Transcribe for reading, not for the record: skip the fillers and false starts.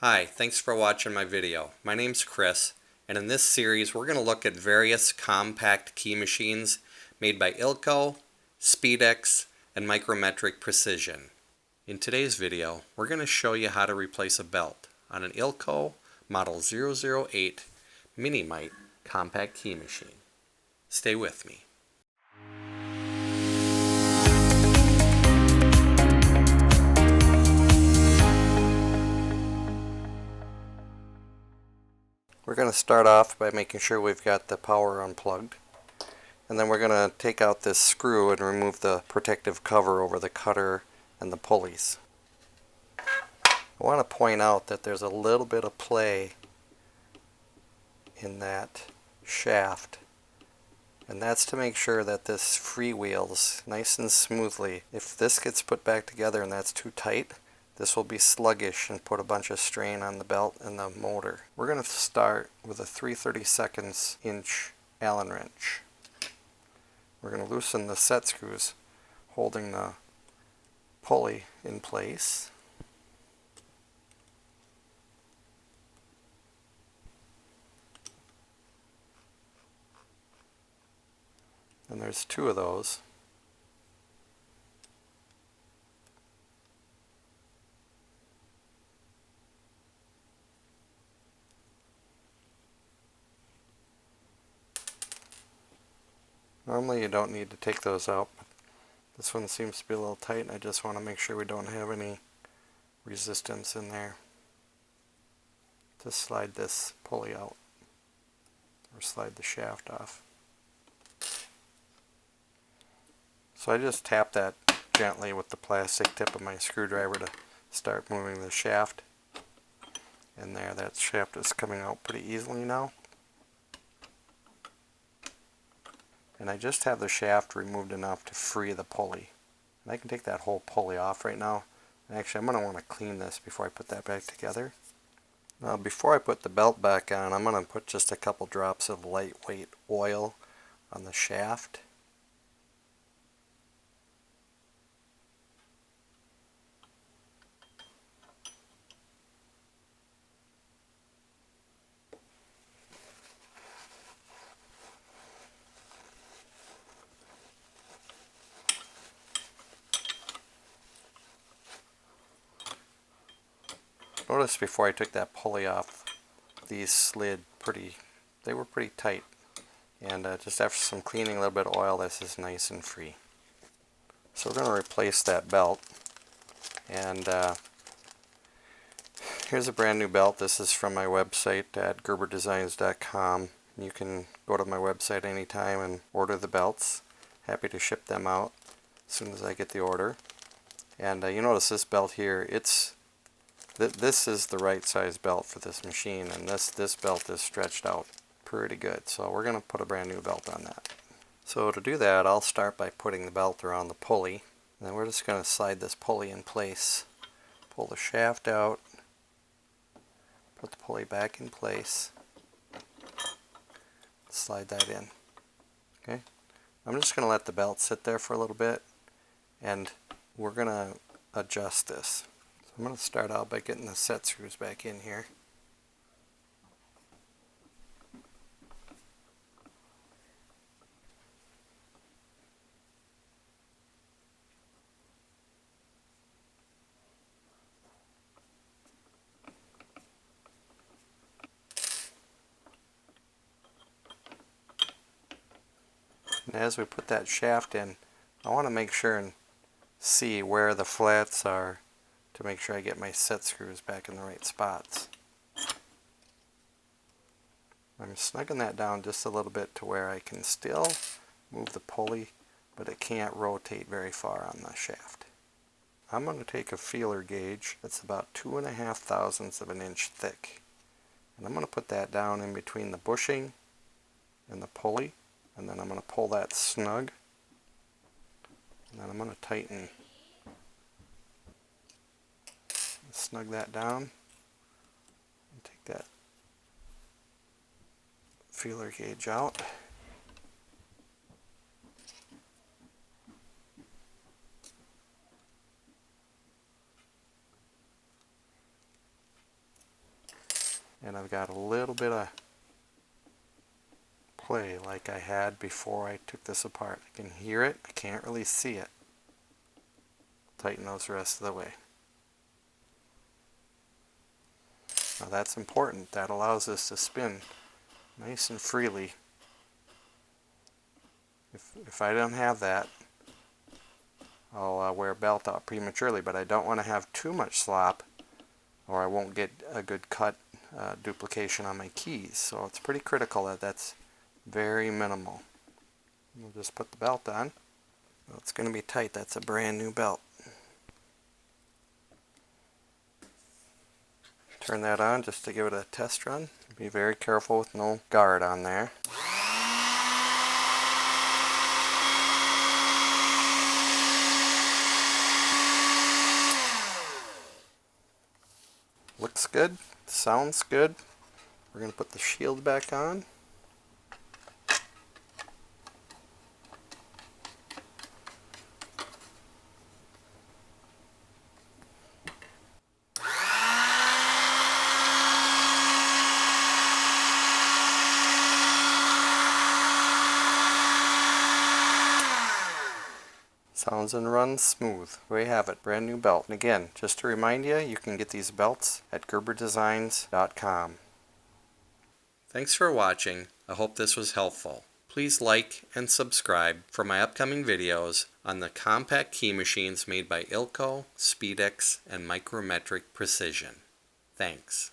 Hi, thanks for watching my video. My name's Chris, and in this series we're going to look at various compact key machines made by Ilco, Speedex, and Micrometric Precision. In today's video, we're going to show you how to replace a belt on an Ilco Model 008 Mini-Mite compact key machine. Stay with me. We're going to start off by making sure we've got the power unplugged, and then we're going to take out this screw and remove the protective cover over the cutter and the pulleys. I want to point out that there's a little bit of play in that shaft, and that's to make sure that this freewheels nice and smoothly. If this gets put back together and that's too tight, this will be sluggish and put a bunch of strain on the belt and the motor. We're going to start with a 3/32 inch Allen wrench. We're going to loosen the set screws holding the pulley in place. And there's two of those. Normally you don't need to take those out, but this one seems to be a little tight, and I just want to make sure we don't have any resistance in there. Just slide this pulley out, or slide the shaft off. So I just tap that gently with the plastic tip of my screwdriver to start moving the shaft. And there, that shaft is coming out pretty easily now. And I just have the shaft removed enough to free the pulley. And I can take that whole pulley off right now. And actually, I'm going to want to clean this before I put that back together. Now, before I put the belt back on, I'm going to put just a couple drops of lightweight oil on the shaft. Notice before I took that pulley off, these slid they were pretty tight. And just after some cleaning, a little bit of oil, this is nice and free. So we're going to replace that belt. And here's a brand new belt. This is from my website at gerberdesigns.com. You can go to my website anytime and order the belts. Happy to ship them out as soon as I get the order. And you notice this belt here, this is the right size belt for this machine, and this belt is stretched out pretty good. So we're going to put a brand new belt on that. So to do that, I'll start by putting the belt around the pulley. And then we're just going to slide this pulley in place. Pull the shaft out. Put the pulley back in place. Slide that in. Okay. I'm just going to let the belt sit there for a little bit, and we're going to adjust this. I'm going to start out by getting the set screws back in here. And as we put that shaft in, I want to make sure and see where the flats are to make sure I get my set screws back in the right spots. I'm snugging that down just a little bit to where I can still move the pulley, but it can't rotate very far on the shaft. I'm going to take a feeler gauge that's about 2.5 thousandths of an inch thick, and I'm going to put that down in between the bushing and the pulley, and then I'm going to pull that snug, and then I'm going to tighten, snug that down, and take that feeler gauge out. and I've got a little bit of play like I had before I took this apart. I can hear it, I can't really see it. Tighten those the rest of the way. Now that's important. That allows us to spin nice and freely. If I don't have that, I'll wear a belt out prematurely, but I don't want to have too much slop or I won't get a good cut duplication on my keys. So it's pretty critical that that's very minimal. We'll just put the belt on. Well, it's going to be tight. That's a brand new belt. Turn that on just to give it a test run. Be very careful with no guard on there. Looks good, sounds good. We're going to put the shield back on. Sounds and runs smooth. There you have it, brand new belt. And again, just to remind you, you can get these belts at gerberdesigns.com. Thanks for watching. I hope this was helpful. Please like and subscribe for my upcoming videos on the compact key machines made by Ilco, Speedex, and Micrometric Precision. Thanks.